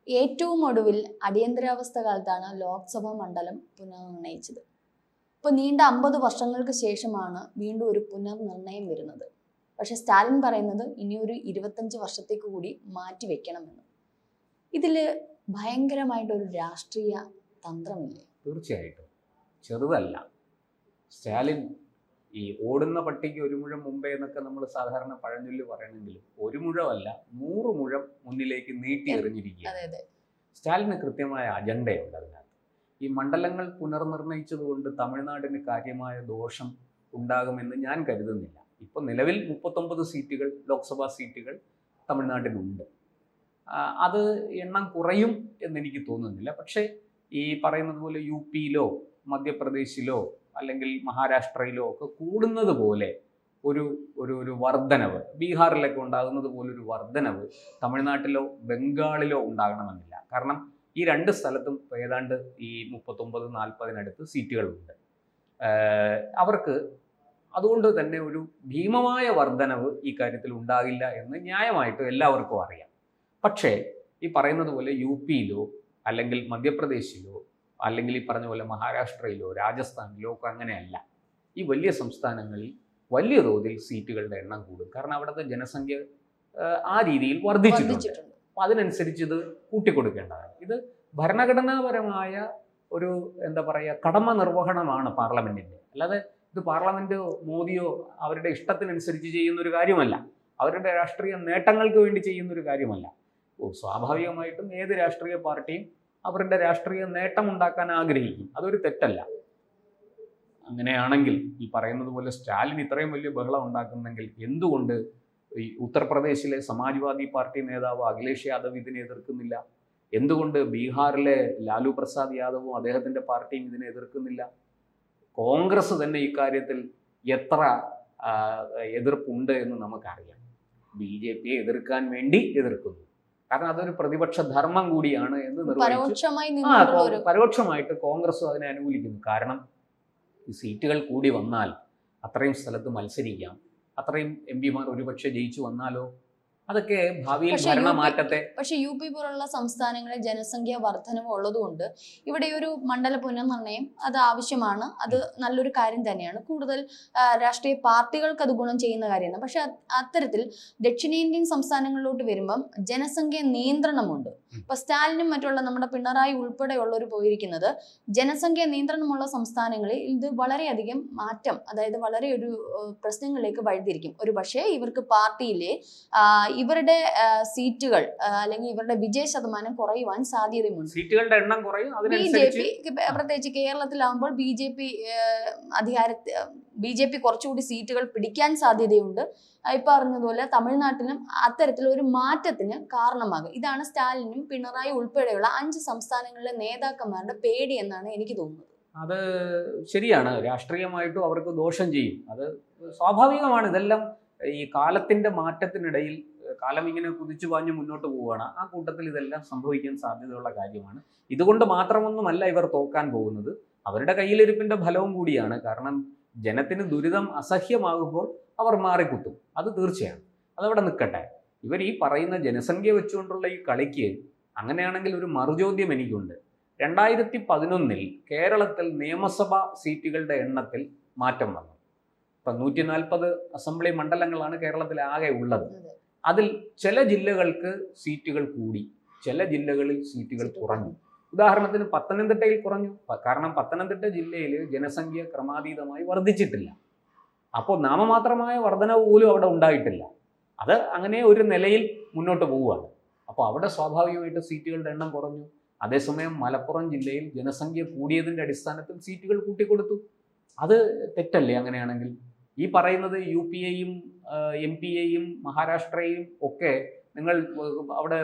ഏറ്റവും ഒടുവിൽ അടിയന്തരാവസ്ഥ കാലത്താണ് ലോക്സഭാ മണ്ഡലം പുനർനിർണയിച്ചത്. ഇപ്പോൾ നീണ്ട 50 വർഷങ്ങൾക്ക് ശേഷമാണ് വീണ്ടും ഒരു പുനർനിർണയം വരുന്നത്. പക്ഷെ സ്റ്റാലിൻ പറയുന്നത് ഇനിയൊരു 25 വർഷത്തേക്ക് കൂടി മാറ്റി വെക്കണമെന്ന്. ഇതിൽ ഭയങ്കരമായിട്ടൊരു രാഷ്ട്രീയ തന്ത്രമില്ലേ? തീർച്ചയായിട്ടും ചെറുതല്ല. സ്റ്റാലിൻ ഈ ഓടുന്ന പട്ടിക്ക് ഒരു മുഴം മുമ്പേ എന്നൊക്കെ നമ്മൾ സാധാരണ പഴഞ്ചൊല്ല് പറയണമെങ്കിലും ഒരു മുഴമല്ല 100 മുഴം മുന്നിലേക്ക് നീട്ടി എറിഞ്ഞിരിക്കുകയാണ്. സ്റ്റാലിന് കൃത്യമായ അജണ്ടയുണ്ട് അതിനകത്ത്. ഈ മണ്ഡലങ്ങൾ പുനർനിർണയിച്ചതുകൊണ്ട് തമിഴ്നാടിന് കാര്യമായ ദോഷം ഉണ്ടാകുമെന്ന് ഞാൻ കരുതുന്നില്ല. ഇപ്പോൾ നിലവിൽ 39 സീറ്റുകൾ, ലോക്സഭാ സീറ്റുകൾ തമിഴ്നാട്ടിനുണ്ട്. അത് എണ്ണം കുറയും എന്നെനിക്ക് തോന്നുന്നില്ല. പക്ഷേ ഈ പറയുന്നത് പോലെ യു പിയിലോ മധ്യപ്രദേശിലോ അല്ലെങ്കിൽ മഹാരാഷ്ട്രയിലോ ഒക്കെ കൂടുന്നത് പോലെ ഒരു ഒരു ഒരു വർധനവ്, ബീഹാറിലൊക്കെ ഉണ്ടാകുന്നത് പോലൊരു വർധനവ് തമിഴ്നാട്ടിലോ ബംഗാളിലോ ഉണ്ടാകണമെന്നില്ല. കാരണം ഈ രണ്ട് സ്ഥലത്തും ഏതാണ്ട് ഈ 39-40 സീറ്റുകളുണ്ട്. അവർക്ക് അതുകൊണ്ട് തന്നെ ഒരു ഭീമമായ വർധനവ് ഈ കാര്യത്തിൽ ഉണ്ടാകില്ല എന്ന് ന്യായമായിട്ടും എല്ലാവർക്കും അറിയാം. പക്ഷേ ഈ പറയുന്നത് പോലെ യു പിയിലോ അല്ലെങ്കിൽ മധ്യപ്രദേശിലോ അല്ലെങ്കിൽ ഈ പറഞ്ഞ പോലെ മഹാരാഷ്ട്രയിലോ രാജസ്ഥാനിലോ ഒക്കെ അങ്ങനെയല്ല. ഈ വലിയ സംസ്ഥാനങ്ങളിൽ വലിയ തോതിൽ സീറ്റുകളുടെ എണ്ണം കൂടും. കാരണം അവിടുത്തെ ജനസംഖ്യ ആ രീതിയിൽ വർദ്ധിച്ചിട്ടുണ്ട്. അപ്പം അതിനനുസരിച്ച് ഇത് കൂട്ടിക്കൊടുക്കേണ്ടതാണ്. ഇത് ഭരണഘടനാപരമായ ഒരു എന്താ പറയുക കടമ നിർവഹണമാണ് പാർലമെന്റിൻ്റെ. അല്ലാതെ ഇത് പാർലമെന്റ് മോദിയോ അവരുടെ ഇഷ്ടത്തിനനുസരിച്ച് ചെയ്യുന്ന ഒരു കാര്യമല്ല. അവരുടെ രാഷ്ട്രീയ നേട്ടങ്ങൾക്ക് വേണ്ടി ചെയ്യുന്ന ഒരു കാര്യമല്ല. സ്വാഭാവികമായിട്ടും ഏത് രാഷ്ട്രീയ പാർട്ടിയും അവരുടെ രാഷ്ട്രീയ നേട്ടം ഉണ്ടാക്കാൻ ആഗ്രഹിക്കും. അതൊരു തെറ്റല്ല. അങ്ങനെയാണെങ്കിൽ ഈ പറയുന്നത് പോലെ സ്റ്റാലിൻ ഇത്രയും വലിയ ബഹളം ഉണ്ടാക്കുന്നെങ്കിൽ എന്തുകൊണ്ട് ഈ ഉത്തർപ്രദേശിലെ സമാജ്വാദി പാർട്ടി നേതാവ് അഖിലേഷ് യാദവ് ഇതിനെ എതിർക്കുന്നില്ല? എന്തുകൊണ്ട് ബീഹാറിലെ ലാലു പ്രസാദ് യാദവും അദ്ദേഹത്തിൻ്റെ പാർട്ടിയും ഇതിനെ എതിർക്കുന്നില്ല? കോൺഗ്രസ് തന്നെ ഇക്കാര്യത്തിൽ എത്ര എതിർപ്പുണ്ട് എന്ന് നമുക്കറിയാം. ബി.ജെ.പി എതിർക്കാൻ വേണ്ടി എതിർക്കുന്നു. കാരണം അതൊരു പ്രതിപക്ഷ ധർമ്മം കൂടിയാണ് എന്ന് പരോക്ഷമായിട്ട് കോൺഗ്രസ് അതിനെ അനുകൂലിക്കുന്നു. കാരണം ഈ സീറ്റുകൾ കൂടി വന്നാൽ അത്രയും സ്ഥലത്ത് മത്സരിക്കാം. അത്രയും എം.പിമാർ ഒരുപക്ഷെ ജയിച്ചു വന്നാലോ അതൊക്കെ ഭാവിയിൽ ഭരണമാറ്റത്തെ. പക്ഷെ യു പി പോലുള്ള സംസ്ഥാനങ്ങളിൽ ജനസംഖ്യ വർധനവ് ഉള്ളതുകൊണ്ട് ഇവിടെ ഒരു മണ്ഡല പുനർനിർണയം അത് ആവശ്യമാണ്. അത് നല്ലൊരു കാര്യം തന്നെയാണ്. കൂടുതൽ രാഷ്ട്രീയ പാർട്ടികൾക്ക് അത് ഗുണം ചെയ്യുന്ന കാര്യമാണ്. പക്ഷെ അത്തരത്തിൽ ദക്ഷിണേന്ത്യൻ സംസ്ഥാനങ്ങളിലോട്ട് വരുമ്പം ജനസംഖ്യ നിയന്ത്രണമുണ്ട്. ഇപ്പൊ സ്റ്റാലിനും മറ്റുള്ള നമ്മുടെ പിണറായി ഉൾപ്പെടെയുള്ളവർ പോയിരിക്കുന്നത് ജനസംഖ്യ നിയന്ത്രണമുള്ള സംസ്ഥാനങ്ങളിൽ ഇത് വളരെയധികം മാറ്റം, അതായത് വളരെ ഒരു പ്രശ്നങ്ങളിലേക്ക് വഴിതിരിക്കും. ഒരു പക്ഷേ ഇവർക്ക് പാർട്ടിയിലെ ഇവരുടെ സീറ്റുകൾ അല്ലെങ്കിൽ ഇവരുടെ വിജയ ശതമാനം കുറയുവാൻ സാധ്യതയുണ്ട്. സീറ്റുകളുടെ എണ്ണം കുറയും. ബി.ജെ.പി പ്രത്യേകിച്ച് കേരളത്തിലാവുമ്പോൾ ബി.ജെ.പി കുറച്ചുകൂടി സീറ്റുകൾ പിടിക്കാൻ സാധ്യതയുണ്ട്. ഇപ്പൊ പറഞ്ഞതുപോലെ തമിഴ്നാട്ടിലും അത്തരത്തിലൊരു മാറ്റത്തിന് കാരണമാകും. ഇതാണ് സ്റ്റാലിനും പിണറായി ഉൾപ്പെടെയുള്ള 5 സംസ്ഥാനങ്ങളിലെ നേതാക്കന്മാരുടെ പേടി എന്നാണ് എനിക്ക് തോന്നുന്നത്. അത് ശരിയാണ്. രാഷ്ട്രീയമായിട്ടും അവർക്ക് ദോഷം ചെയ്യും. അത് സ്വാഭാവികമാണ്. ഇതെല്ലാം ഈ കാലത്തിന്റെ മാറ്റത്തിനിടയിൽ കാലം ഇങ്ങനെ കുതിച്ചു പാഞ്ഞ് മുന്നോട്ട് പോവുകയാണ്. ആ കൂട്ടത്തിൽ ഇതെല്ലാം സംഭവിക്കാൻ സാധ്യതയുള്ള കാര്യമാണ്. ഇതുകൊണ്ട് മാത്രമൊന്നുമല്ല ഇവർ തോക്കാൻ പോകുന്നത്. അവരുടെ കയ്യിലിരിപ്പിന്റെ ഫലവും കൂടിയാണ്. കാരണം ജനത്തിന് ദുരിതം അസഹ്യമാകുമ്പോൾ അവർ മാറിക്കുത്തും. അത് തീർച്ചയാണ്. അതവിടെ നിൽക്കട്ടെ. ഇവർ ഈ പറയുന്ന ജനസംഖ്യ വെച്ചുകൊണ്ടുള്ള ഈ കളിക്ക് അങ്ങനെയാണെങ്കിൽ ഒരു മറുചോദ്യം എനിക്കുണ്ട്. 2011 കേരളത്തിൽ നിയമസഭാ സീറ്റുകളുടെ എണ്ണത്തിൽ മാറ്റം വന്നു. ഇപ്പം 140 അസംബ്ലി മണ്ഡലങ്ങളാണ് കേരളത്തിൽ ആകെ ഉള്ളത്. അതിൽ ചില ജില്ലകൾക്ക് സീറ്റുകൾ കൂടി, ചില ജില്ലകളിൽ സീറ്റുകൾ കുറഞ്ഞു. ഉദാഹരണത്തിന് പത്തനംതിട്ടയിൽ കുറഞ്ഞു. കാരണം പത്തനംതിട്ട ജില്ലയിൽ ജനസംഖ്യ ക്രമാതീതമായി വർദ്ധിച്ചിട്ടില്ല. അപ്പോൾ നാമമാത്രമായ വർധനവ് പോലും അവിടെ ഉണ്ടായിട്ടില്ല. അത് അങ്ങനെ ഒരു നിലയിൽ മുന്നോട്ട് പോവുകയാണ്. അപ്പോൾ അവിടെ സ്വാഭാവികമായിട്ട് സീറ്റുകളുടെ എണ്ണം കുറഞ്ഞു. അതേസമയം മലപ്പുറം ജില്ലയിൽ ജനസംഖ്യ കൂടിയതിൻ്റെ അടിസ്ഥാനത്തിൽ സീറ്റുകൾ കൂട്ടിക്കൊടുത്തു. അത് തെറ്റല്ലേ? അങ്ങനെയാണെങ്കിൽ ഈ പറയുന്നത് യു പിയെയും എം പിയെയും മഹാരാഷ്ട്രയെയും ഒക്കെ നിങ്ങൾ അവിടെ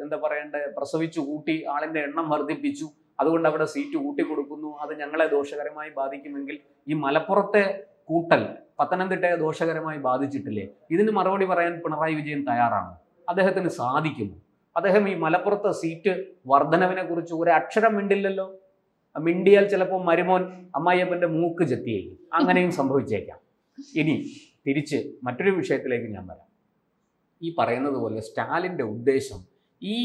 എന്താ പറയണ്ടേ പ്രസവിച്ചു കൂട്ടി ആളിൻ്റെ എണ്ണം വർദ്ധിപ്പിച്ചു, അതുകൊണ്ട് അവിടെ സീറ്റ് കൂട്ടിക്കൊടുക്കുന്നു, അത് ഞങ്ങളെ ദോഷകരമായി ബാധിക്കുമെങ്കിൽ ഈ മലപ്പുറത്തെ കൂട്ടൽ പത്തനംതിട്ടയെ ദോഷകരമായി ബാധിച്ചിട്ടില്ലേ? ഇതിന് മറുപടി പറയാൻ പിണറായി വിജയൻ തയ്യാറാണ്. അദ്ദേഹത്തിന് സാധിക്കുമോ? അദ്ദേഹം ഈ മലപ്പുറത്തെ സീറ്റ് വർധനവിനെ കുറിച്ച് ഒരു അക്ഷരം മിണ്ടില്ലല്ലോ. മിണ്ടിയാൽ ചിലപ്പോൾ മരുമോൻ അമ്മായിയപ്പൻ്റെ മൂക്ക് ചെത്തിയേക്കും. അങ്ങനെയും സംഭവിച്ചേക്കാം. ഇനി തിരിച്ച് മറ്റൊരു വിഷയത്തിലേക്ക് ഞാൻ വരാം. ഈ പറയുന്നത് പോലെ സ്റ്റാലിൻ്റെ ഉദ്ദേശം ഈ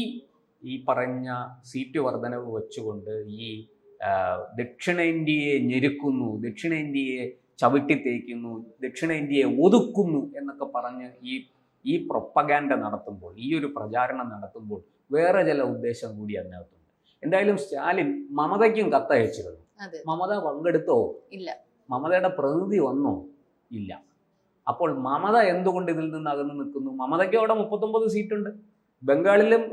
ഈ പറഞ്ഞ സീറ്റ് വർധനവ് വെച്ചുകൊണ്ട് ഈ ദക്ഷിണേന്ത്യയെ ഞെരുക്കുന്നു, ദക്ഷിണേന്ത്യയെ ചവിട്ടിത്തേക്കുന്നു, ദക്ഷിണേന്ത്യയെ ഒതുക്കുന്നു എന്നൊക്കെ പറഞ്ഞ് ഈ പ്രൊപ്പഗാൻഡ നടത്തുമ്പോൾ, ഈ ഒരു പ്രചാരണം നടത്തുമ്പോൾ വേറെ ചില ഉദ്ദേശം കൂടി അതിനകത്തുണ്ട്. എന്തായാലും സ്റ്റാലിൻ മമതയ്ക്കും കത്തയച്ചിരുന്നു. മമത പങ്കെടുത്തോ? ഇല്ല. മമതയുടെ പ്രതിനിധി വന്നോ? ഇല്ല. അപ്പോൾ മമത എന്തുകൊണ്ട് ഇതിൽ നിന്ന് അകന്ന് നിൽക്കുന്നു? മമതയ്ക്ക് അവിടെ 39 സീറ്റുണ്ട്. ബംഗാളിലും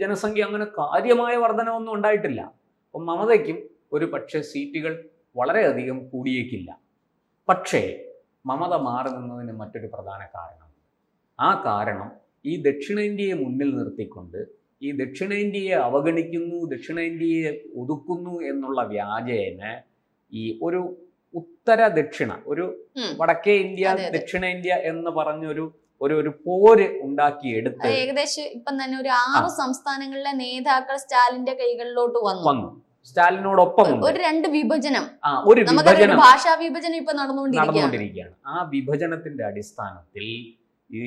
ജനസംഖ്യ അങ്ങനെ കാര്യമായ വർധനമൊന്നും ഉണ്ടായിട്ടില്ല. അപ്പം മമതയ്ക്കും ഒരു പക്ഷേ സീറ്റുകൾ വളരെയധികം കൂടിയേക്കില്ല. പക്ഷേ മമത മാറി നിന്നതിന് മറ്റൊരു പ്രധാന കാരണം, ആ കാരണം ഈ ദക്ഷിണേന്ത്യയെ മുന്നിൽ നിർത്തിക്കൊണ്ട് ഈ ദക്ഷിണേന്ത്യയെ അവഗണിക്കുന്നു, ദക്ഷിണേന്ത്യയെ ഒതുക്കുന്നു എന്നുള്ള വ്യാജേന ഈ ഒരു ഉത്തര ദക്ഷിണ, ഒരു വടക്കേ ഇന്ത്യ ദക്ഷിണേന്ത്യ എന്ന് പറഞ്ഞൊരു ഒരു പോര് ഉണ്ടാക്കിയെടുത്ത് ഏകദേശം ഇപ്പം തന്നെ ഒരു 6 സംസ്ഥാനങ്ങളിലെ നേതാക്കൾ സ്റ്റാലിന്റെ കൈകളിലോട്ട് വന്നു. സ്റ്റാലിനോടൊപ്പം ഒരു 2 വിഭജനം, ഒരു വിഭജനം, ഭാഷാ വിഭജനം ഇപ്പൊ നടന്നുകൊണ്ടിരിക്കുകയാണ്. ആ വിഭജനത്തിന്റെ അടിസ്ഥാനത്തിൽ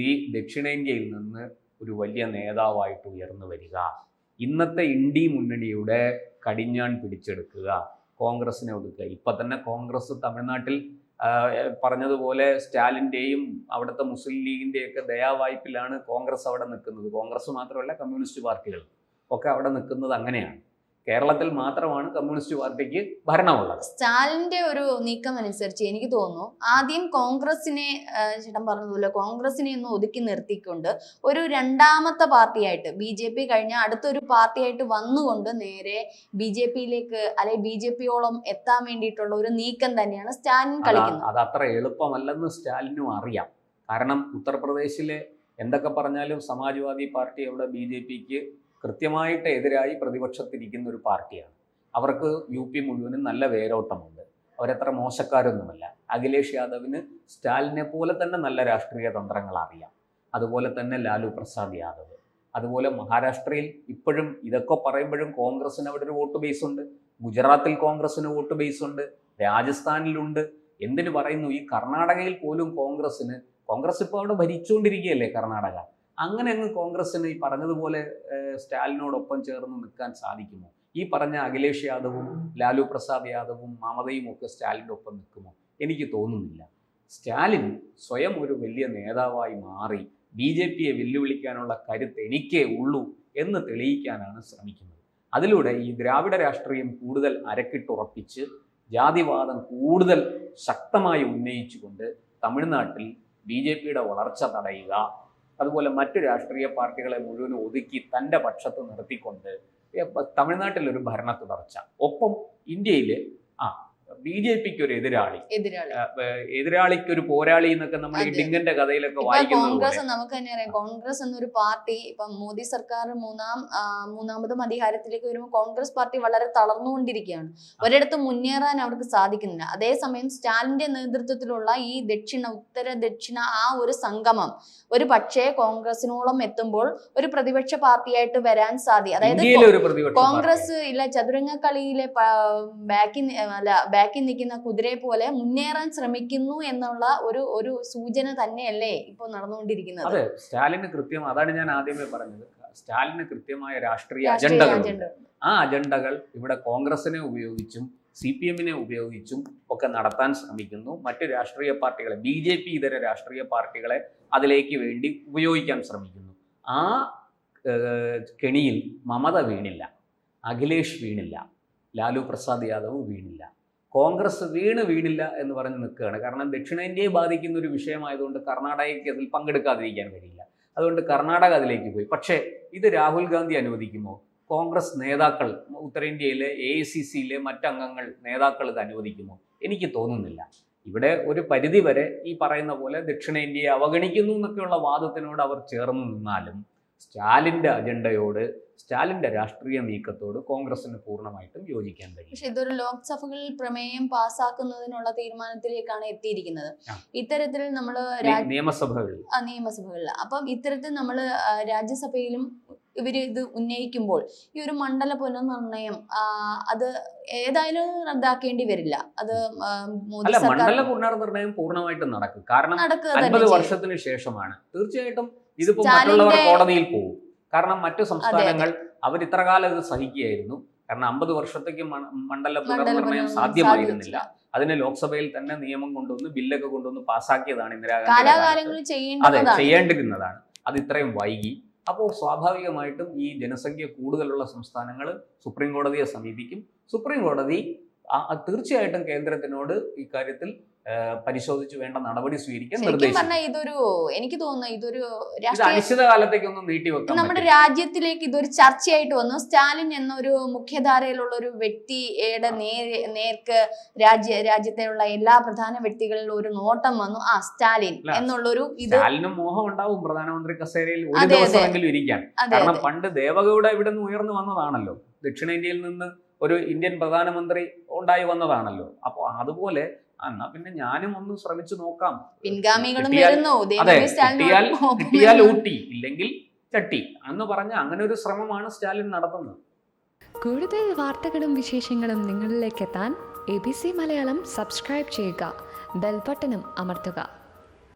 ഈ ദക്ഷിണേന്ത്യയിൽ നിന്ന് ഒരു വലിയ നേതാവായിട്ട് ഉയർന്നു വരിക, ഇന്നത്തെ ഇന്ത്യ മുന്നണിയുടെ കടിഞ്ഞാൺ പിടിച്ചെടുക്കുക, കോൺഗ്രസിനെ ഒതുക്കുക. ഇപ്പൊ തന്നെ കോൺഗ്രസ് തമിഴ്നാട്ടിൽ പറഞ്ഞതുപോലെ സ്റ്റാലിൻ്റെയും അവിടുത്തെ മുസ്ലിം ലീഗിൻ്റെയൊക്കെ ദയാവായ്പിലാണ് കോൺഗ്രസ് അവിടെ നിൽക്കുന്നത്. കോൺഗ്രസ് മാത്രമല്ല, കമ്മ്യൂണിസ്റ്റ് പാർട്ടികൾ ഒക്കെ അവിടെ നിൽക്കുന്നത് അങ്ങനെയാണ്. കേരളത്തിൽ മാത്രമാണ് കമ്മ്യൂണിസ്റ്റ് പാർട്ടിക്ക് ഭരണമുള്ളത്. സ്റ്റാലിന്റെ ഒരു നീക്കം അനുസരിച്ച് എനിക്ക് തോന്നുന്നു ആദ്യം കോൺഗ്രസിനെ, ചേട്ടൻ പറഞ്ഞതുപോലെ കോൺഗ്രസിനെ ഒന്ന് ഒതുക്കി നിർത്തിക്കൊണ്ട് ഒരു രണ്ടാമത്തെ പാർട്ടിയായിട്ട് BJP കഴിഞ്ഞ അടുത്തൊരു പാർട്ടിയായിട്ട് വന്നുകൊണ്ട് നേരെ BJPയിലേക്ക് അല്ലെ BJPയോളം എത്താൻ വേണ്ടിയിട്ടുള്ള ഒരു നീക്കം തന്നെയാണ് സ്റ്റാലിൻ കളിക്കുന്നത്. അത് അത്ര എളുപ്പമല്ലെന്ന് സ്റ്റാലിനും അറിയാം. കാരണം ഉത്തർപ്രദേശിലെ എന്തൊക്കെ പറഞ്ഞാലും സമാജ്വാദി പാർട്ടി അവിടെ BJPക്ക് കൃത്യമായിട്ട് എതിരായി പ്രതിപക്ഷത്തിരിക്കുന്ന ഒരു പാർട്ടിയാണ്. അവർക്ക് UP മുഴുവനും നല്ല വേരോട്ടമുണ്ട്. അവരത്ര മോശക്കാരൊന്നുമല്ല. അഖിലേഷ് യാദവിന് സ്റ്റാലിനെ പോലെ തന്നെ നല്ല രാഷ്ട്രീയ തന്ത്രങ്ങൾ അറിയാം. അതുപോലെ തന്നെ ലാലു പ്രസാദ് യാദവ്, അതുപോലെ മഹാരാഷ്ട്രയിൽ ഇപ്പോഴും ഇതൊക്കെ പറയുമ്പോഴും കോൺഗ്രസിന് അവിടെ ഒരു വോട്ട് ബേസ് ഉണ്ട്. ഗുജറാത്തിൽ കോൺഗ്രസിന് വോട്ട് ബേസ് ഉണ്ട്, രാജസ്ഥാനിലുണ്ട്. എന്തിനു പറയുന്നു, ഈ കർണാടകയിൽ പോലും കോൺഗ്രസ് ഇപ്പോൾ അവിടെ ഭരിച്ചുകൊണ്ടിരിക്കുകയല്ലേ കർണാടക. അങ്ങനെ അങ്ങ് കോൺഗ്രസിന് ഈ പറഞ്ഞതുപോലെ സ്റ്റാലിനോടൊപ്പം ചേർന്ന് നിൽക്കാൻ സാധിക്കുമോ? ഈ പറഞ്ഞ അഖിലേഷ് യാദവും ലാലു പ്രസാദ് യാദവും മമതയും ഒക്കെ സ്റ്റാലിൻ്റെ ഒപ്പം നിൽക്കുമോ? എനിക്ക് തോന്നുന്നില്ല. സ്റ്റാലിൻ സ്വയം ഒരു വലിയ നേതാവായി മാറി BJPയെ വെല്ലുവിളിക്കാനുള്ള കരുത്ത് എനിക്കേ ഉള്ളൂ എന്ന് തെളിയിക്കാനാണ് ശ്രമിക്കുന്നത്. അതിലൂടെ ഈ ദ്രാവിഡ രാഷ്ട്രീയം കൂടുതൽ അരക്കിട്ടുറപ്പിച്ച് ജാതിവാദം കൂടുതൽ ശക്തമായി ഉന്നയിച്ചുകൊണ്ട് തമിഴ്നാട്ടിൽ BJPയുടെ വളർച്ച തടയുക, അതുപോലെ മറ്റു രാഷ്ട്രീയ പാർട്ടികളെ മുഴുവനും ഒതുക്കി തൻ്റെ പക്ഷത്ത് നിർത്തിക്കൊണ്ട് തമിഴ്നാട്ടിലൊരു ഭരണ തുടർച്ച, ഒപ്പം ഇന്ത്യയിൽ BJPക്ക് ഒരു എതിരാളിക്ക് ഒരു പോരാളി എന്നൊക്കെ നമ്മൾ ഈ ഡിങ്കന്റെ കഥയിലൊക്കെ വായിക്കുന്നത്. കോൺഗ്രസ് നമുക്ക് തന്നെ അറിയാം. കോൺഗ്രസ് എന്നൊരു പാർട്ടി ഇപ്പം മോദി സർക്കാർ മൂന്നാമതും അധികാരത്തിലേക്ക് വരുമ്പോൾ കോൺഗ്രസ് പാർട്ടി വളരെ തളർന്നുകൊണ്ടിരിക്കുകയാണ്. ഒരിടത്ത് മുന്നേറാൻ അവർക്ക് സാധിക്കുന്നില്ല. അതേസമയം സ്റ്റാലിന്റെ നേതൃത്വത്തിലുള്ള ഈ ഉത്തര ദക്ഷിണ ആ ഒരു സംഗമം ഒരു പക്ഷേ കോൺഗ്രസിനോളം എത്തുമ്പോൾ ഒരു പ്രതിപക്ഷ പാർട്ടിയായിട്ട് വരാൻ സാധ്യത, അതായത് കോൺഗ്രസ് ചതുരംഗ കളിയിലെ ബാക്കിൽ നിൽക്കുന്ന കുതിരയെ പോലെ മുന്നേറാൻ ശ്രമിക്കുന്നു എന്നുള്ള ഒരു സൂചന തന്നെയല്ലേ ഇപ്പോൾ നടന്നുകൊണ്ടിരിക്കുന്നത്. അതെ, സ്റ്റാലിന് അതാണ് ഞാൻ ആദ്യമേ പറഞ്ഞത്, സ്റ്റാലിന് കൃത്യമായ രാഷ്ട്രീയ അജണ്ടകളുണ്ട്. ആ അജണ്ടകൾ ഇവിടെ കോൺഗ്രസിനെ ഉപയോഗിച്ചും CPMനെ ഉപയോഗിച്ചും ഒക്കെ നടത്താൻ ശ്രമിക്കുന്നു. മറ്റ് രാഷ്ട്രീയ പാർട്ടികളെ, BJP ഇതര രാഷ്ട്രീയ പാർട്ടികളെ അതിലേക്ക് വേണ്ടി ഉപയോഗിക്കാൻ ശ്രമിക്കുന്നു. ആ കെണിയിൽ മമത വീണില്ല, അഖിലേഷ് വീണില്ല, ലാലു പ്രസാദ് യാദവ് വീണില്ല, കോൺഗ്രസ് വീണില്ല എന്ന് പറഞ്ഞ് നിൽക്കുകയാണ്. കാരണം ദക്ഷിണേന്ത്യയെ ബാധിക്കുന്ന ഒരു വിഷയമായതുകൊണ്ട് കർണാടകയ്ക്ക് അതിൽ പങ്കെടുക്കാതിരിക്കാൻ കഴിയില്ല. അതുകൊണ്ട് കർണാടക അതിലേക്ക് പോയി. പക്ഷേ ഇത് രാഹുൽ ഗാന്ധി അനുവദിക്കുമോ? കോൺഗ്രസ് നേതാക്കൾ, ഉത്തരേന്ത്യയിലെ AICCയിലെ മറ്റംഗങ്ങൾ, നേതാക്കൾ ഇത് അനുവദിക്കുമോ? എനിക്ക് തോന്നുന്നില്ല. ഇവിടെ ഒരു പരിധി വരെ ഈ പറയുന്ന പോലെ ദക്ഷിണേന്ത്യയെ അവഗണിക്കുന്നു എന്നൊക്കെയുള്ള വാദത്തിനോട് അവർ ചേർന്ന് നിന്നാലും സ്റ്റാലിൻ്റെ അജണ്ടയോട്, സ്റ്റാലിൻ്റെ രാഷ്ട്രീയ നീക്കത്തോട് കോൺഗ്രസിന് പൂർണ്ണമായിട്ടും യോജിക്കാൻ കഴിയും. പക്ഷെ ഇതൊരു ലോക്സഭകളിൽ പ്രമേയം പാസ്സാക്കുന്നതിനുള്ള തീരുമാനത്തിലേക്കാണ് എത്തിയിരിക്കുന്നത്. ഇത്തരത്തിൽ നമ്മൾ നിയമസഭകളിൽ അപ്പം ഇത്തരത്തിൽ നമ്മൾ രാജ്യസഭയിലും ഇവർ ഇത് ഉന്നയിക്കുമ്പോൾ ഈ ഒരു മണ്ഡല പുനർനിർണയം അത് ഏതായാലും റദ്ദാക്കേണ്ടി വരില്ല. അത് മണ്ഡല പുനർനിർണയം പൂർണ്ണമായിട്ടും നടക്കും. കാരണം 50 വർഷത്തിന് ശേഷമാണ്. തീർച്ചയായിട്ടും ഇതിപ്പോ മറ്റുള്ളവർ കോടതിയിൽ പോകും. കാരണം മറ്റു സംസ്ഥാനങ്ങൾ ഇത്ര കാലം ഇത് സഹിക്കുകയായിരുന്നു. കാരണം 50 വർഷത്തേക്ക് മണ്ഡല പുനർനിർണയം സാധ്യമായിരുന്നില്ല. അതിന് ലോക്സഭയിൽ തന്നെ നിയമം കൊണ്ടുവന്ന് ബില്ലൊക്കെ കൊണ്ടുവന്ന് പാസ്സാക്കിയതാണ് ഇന്ദിരാഗാന്ധി. അതെ, ചെയ്യേണ്ടിരുന്നതാണ്. അത് ഇത്രയും വൈകി. അപ്പോൾ സ്വാഭാവികമായിട്ടും ഈ ജനസംഖ്യ കൂടുതലുള്ള സംസ്ഥാനങ്ങൾ സുപ്രീം കോടതിയെ സമീപിക്കും. സുപ്രീം കോടതി തീർച്ചയായിട്ടും കേന്ദ്രത്തിനോട് ഇക്കാര്യത്തിൽ പരിശോധിച്ച് വേണ്ട നടപടി സ്വീകരിക്കാൻ നിർദ്ദേശിക്കും. എനിക്ക് തോന്നുന്നു ഇതൊരു അനിശ്ചിതകാലത്തേക്കൊന്നും നീട്ടിവെക്കാൻ നമ്മുടെ രാജ്യത്തിലേക്ക് ഇതൊരു ചർച്ചയായിട്ട് വന്നു. സ്റ്റാലിൻ എന്നൊരു മുഖ്യധാരയിലുള്ള ഒരു വ്യക്തിയുടെ നേർക്ക് രാജ്യത്തിലുള്ള എല്ലാ പ്രധാന വ്യക്തികളിലും ഒരു നോട്ടം വന്നു. സ്റ്റാലിൻ എന്നുള്ളൊരു സ്റ്റാലിനും മോഹം ഉണ്ടാവും പ്രധാനമന്ത്രി കസേരയിൽ ഒരു ദിവസമെങ്കിലും ഇരിക്കാൻ. കാരണം പണ്ട് ദേവഗൌഡ ഇവിടെ നിന്ന് ഉയർന്നു വന്നതാണല്ലോ, ദക്ഷിണേന്ത്യയിൽ നിന്ന് ഒരു ഇന്ത്യൻ പ്രധാനമന്ത്രി ഉണ്ടായി വന്നതാണല്ലോ. അപ്പൊ അതുപോലെ എന്നാ പിന്നെ ഞാനും ഒന്ന് ശ്രമിച്ചു നോക്കാം. കിട്ടിയാൽ ഊട്ടി, ഇല്ലെങ്കിൽ ചട്ടി എന്ന് പറഞ്ഞ അങ്ങനെ ഒരു ശ്രമമാണ് സ്റ്റാലിൻ നടത്തുന്നത്. കൂടുതൽ വാർത്തകളും വിശേഷങ്ങളും നിങ്ങളിലേക്ക് എത്താൻ ABC മലയാളം സബ്സ്ക്രൈബ് ചെയ്യുക, ബെൽ ബട്ടണും അമർത്തുക.